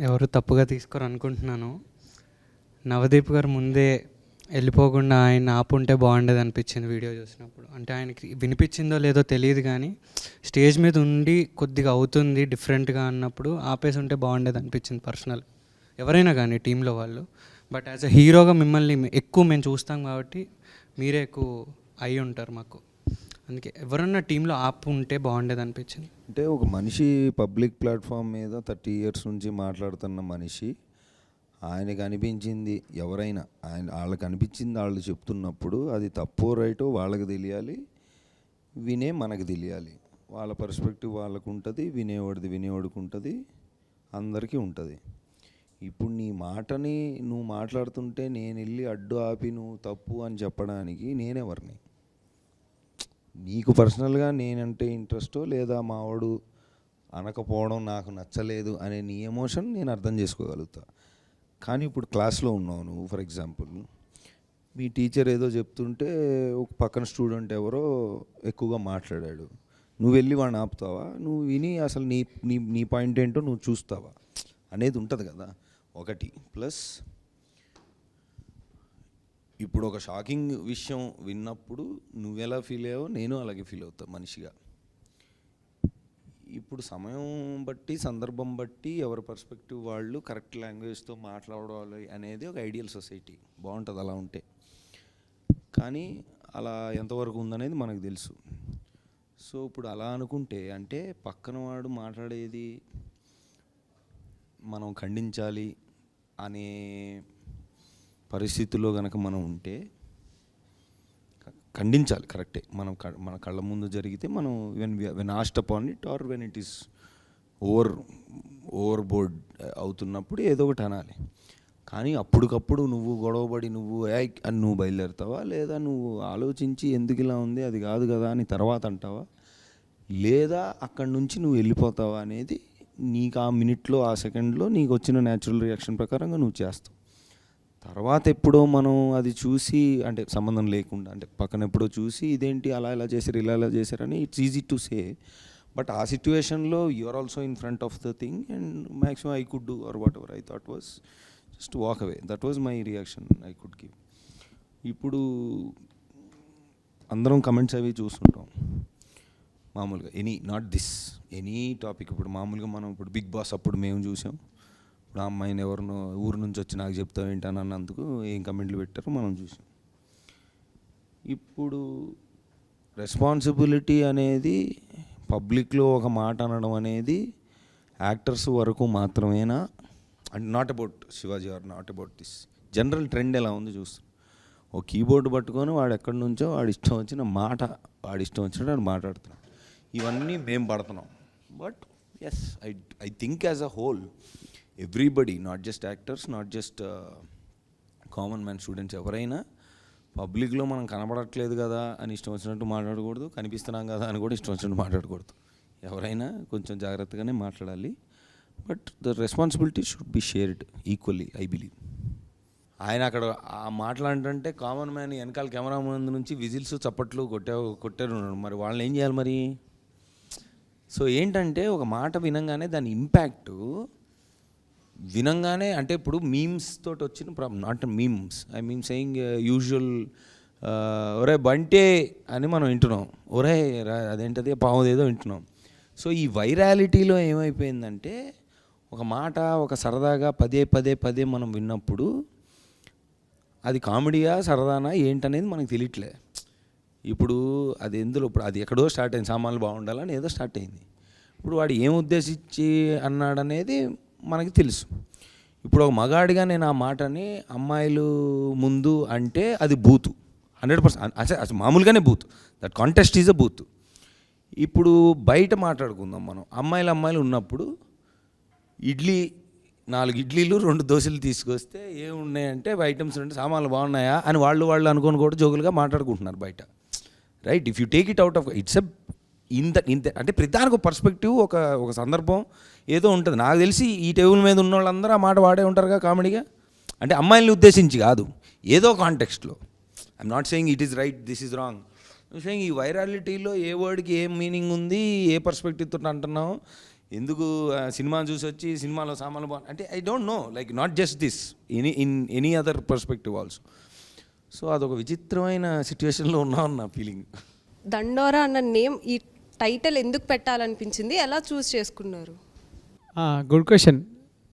ఎవరు తప్పుగా తీసుకోరు అనుకుంటున్నాను. నవదీప్ గారు ముందే వెళ్ళిపోకుండా ఆయన ఆపుంటే బాగుండేది అనిపించింది వీడియో చూసినప్పుడు. అంటే ఆయనకి వినిపించిందో లేదో తెలియదు కానీ స్టేజ్ మీద ఉండి కొద్దిగా అవుతుంది డిఫరెంట్గా అన్నప్పుడు ఆపేసి ఉంటే బాగుండేది అనిపించింది పర్సనల్. ఎవరైనా కానీ టీంలో వాళ్ళు. బట్ యాజ్ అ హీరోగా మిమ్మల్ని ఎక్కువ మేము చూస్తాం కాబట్టి మీరే ఎక్కువ అయి ఉంటారు మాకు. అందుకే ఎవరన్నా టీంలో ఆపు ఉంటే బాగుండేది అనిపించింది. అంటే ఒక మనిషి పబ్లిక్ ప్లాట్ఫామ్ మీద 30 years నుంచి మాట్లాడుతున్న మనిషి, ఆయనకు అనిపించింది ఎవరైనా వాళ్ళకి అనిపించింది వాళ్ళు చెప్తున్నప్పుడు అది తప్పో రైటో వాళ్ళకి తెలియాలి, వినే మనకు తెలియాలి. వాళ్ళ పర్స్పెక్టివ్ వాళ్ళకు ఉంటుంది, వినేవాడికి ఉంటుంది, అందరికీ ఉంటుంది. ఇప్పుడు నీ మాటని నువ్వు మాట్లాడుతుంటే నేను వెళ్ళి అడ్డు ఆపి నువ్వు తప్పు అని చెప్పడానికి నేనెవరిని? నీకు పర్సనల్గా నేనంటే ఇంట్రెస్టో లేదా మావాడు అనకపోవడం నాకు నచ్చలేదు అనే నీ ఎమోషన్ నేను అర్థం చేసుకోగలుగుతా. కానీ ఇప్పుడు క్లాస్లో ఉన్నావు నువ్వు, ఫర్ ఎగ్జాంపుల్ మీ టీచర్ ఏదో చెప్తుంటే ఒక పక్కన స్టూడెంట్ ఎవరో ఎక్కువగా మాట్లాడాడు, నువ్వు వెళ్ళి వాడిని ఆపుతావా? నువ్వు విని అసలు నీ నీ నీ పాయింట్ ఏంటో నువ్వు చూస్తావా అనేది ఉంటుంది కదా ఒకటి. ప్లస్ ఇప్పుడు ఒక షాకింగ్ విషయం విన్నప్పుడు నువ్వెలా ఫీల్ అయ్యావో నేను అలాగే ఫీల్ అవుతా మనిషిగా. ఇప్పుడు సమయం బట్టి సందర్భం బట్టి ఎవరి పర్స్పెక్టివ్ వాళ్ళు కరెక్ట్ లాంగ్వేజ్తో మాట్లాడాలి అనేది ఒక ఐడియల్ సొసైటీ, బాగుంటుంది అలా ఉంటే. కానీ అలా ఎంతవరకు ఉందనేది మనకు తెలుసు. సో ఇప్పుడు అలా అనుకుంటే అంటే పక్కన వాడు మాట్లాడేది మనం ఖండించాలి అనే పరిస్థితుల్లో కనుక మనం ఉంటే ఖండించాలి, కరెక్టే. మన కళ్ళ ముందు జరిగితే మనం when asked upon it or when it is over board అవుతున్నప్పుడు ఏదో ఒకటి అనాలి. కానీ అప్పటికప్పుడు నువ్వు గొడవపడి నువ్వు అని నువ్వు బయలుదేరుతావా, లేదా నువ్వు ఆలోచించి ఎందుకు ఇలా ఉంది అది కాదు కదా అని తర్వాత అంటావా, లేదా అక్కడి నుంచి నువ్వు వెళ్ళిపోతావా అనేది నీకు ఆ మినిట్లో ఆ సెకండ్లో నీకు వచ్చిన న్యాచురల్ రియాక్షన్ ప్రకారంగా నువ్వు చేస్తావు. తర్వాత ఎప్పుడో మనం అది చూసి అంటే సంబంధం లేకుండా అంటే పక్కన ఎప్పుడో చూసి ఇదేంటి అలా ఇలా చేశారు ఇలా చేశారని it's easy to say. But ఆ సిచ్యువేషన్లో you're also in front of the thing and maximum I could do or whatever I thought was just walk away. That was my reaction I could give. ఇప్పుడు అందరం comments అవి చూస్తుంటాం మామూలుగా, any topic. ఇప్పుడు మామూలుగా మనం ఇప్పుడు big boss అప్పుడు మేము చూసాం, ఇప్పుడు ఆ అమ్మాయిని ఎవరినో ఊరు నుంచి వచ్చి నాకు చెప్తావు ఏంటని అన్నందుకు ఏం కమెంట్లు పెట్టారో మనం చూసాం. ఇప్పుడు రెస్పాన్సిబిలిటీ అనేది పబ్లిక్లో ఒక మాట అనడం అనేది యాక్టర్స్ వరకు మాత్రమేనా? And not about Shivaji or not about this, general trend ఎలా ఉంది చూస్తాం. ఓ కీబోర్డ్ పట్టుకొని వాడు ఎక్కడి నుంచో వాడి ఇష్టం వచ్చిన మాట వాడి ఇష్టం వచ్చినట్టు వాడు మాట్లాడుతున్నాడు. ఇవన్నీ మేము పడుతున్నాం. But yes I think as a whole everybody, not just actors, not just common man students, ఎవరైనా పబ్లిక్లో మనం కనబడట్లేదు కదా అని ఇష్టం వచ్చినట్టు మాట్లాడకూడదు, కనిపిస్తున్నాం కదా అని కూడా ఇష్టం వచ్చినట్టు మాట్లాడకూడదు. ఎవరైనా కొంచెం జాగ్రత్తగానే మాట్లాడాలి. But the responsibility should be shared equally I believe. ఆయన అక్కడ ఆ మాట్లాడంటే కామన్ మ్యాన్ వెనకాల కెమెరా ముందు నుంచి విజిల్స్ చప్పట్లు కొట్టారు, మరి వాళ్ళని ఏం చేయాలి మరి? సో ఏంటంటే ఒక మాట వినంగానే దాని ఇంపాక్టు వినంగానే, అంటే ఇప్పుడు మీమ్స్ తోటి వచ్చిన problem, not memes I mean saying usual ఒరే బంటే అని మనం వింటున్నాం, ఒరే అదేంటది పావుదేదో వింటున్నాం. సో ఈ వైరాలిటీలో ఏమైపోయిందంటే ఒక మాట ఒక సరదాగా పదే మనం విన్నప్పుడు అది కామెడీయా సరదానా ఏంటనేది మనకు తెలియట్లే. ఇప్పుడు అది ఎందులో ఇప్పుడు అది ఎక్కడో స్టార్ట్ అయింది, సామాన్లు బాగుండాలని ఏదో స్టార్ట్ అయింది. ఇప్పుడు వాడు ఏం ఉద్దేశించి అన్నాడనేది మనకి తెలుసు. ఇప్పుడు ఒక మగాడిగా నేను ఆ మాటని అమ్మాయిలు ముందు అంటే అది బూతు 100%, అసలు మామూలుగానే బూతు, దట్ కాంటెస్ట్ ఈజ్ అ బూతు. ఇప్పుడు బయట మాట్లాడుకుందాం మనం, అమ్మాయిలు ఉన్నప్పుడు 4 ఇడ్లీలు 2 దోశలు తీసుకొస్తే ఏమున్నాయంటే ఐటమ్స్ అంటే సామాన్లు బాగున్నాయా అని వాళ్ళు అనుకొని కూడా జోకులుగా మాట్లాడుకుంటున్నారు బయట, right? If you take it out of it's a ఇంత అంటే ప్రతిదానికి ఒక పర్స్పెక్టివ్ ఒక సందర్భం ఏదో ఉంటుంది. నాకు తెలిసి ఈ టేబుల్ మీద ఉన్న వాళ్ళందరూ ఆ మాట వాడే ఉంటారుగా కామెడీగా, అంటే అమ్మాయిల్ని ఉద్దేశించి కాదు, ఏదో కాంటెక్స్ట్లో. I'm not saying it is right, this is wrong. Saying ఈ వైరాలిటీలో ఏ వర్డ్కి ఏ మీనింగ్ ఉంది, ఏ పర్స్పెక్టివ్తో అంటున్నావు, ఎందుకు సినిమాని చూసి వచ్చి సినిమాలో సామాన్లు బాగుంది అంటే I don't know like not just this any other perspective also. So అదొక విచిత్రమైన సిచ్యువేషన్లో ఉన్నామని నా ఫీలింగ్. దండోరా అన్న నేమ్, ఈ టైటిల్ ఎందుకు పెట్టాలనిపించింది, ఎలా చూస్ చేసుకున్నారు? Good question.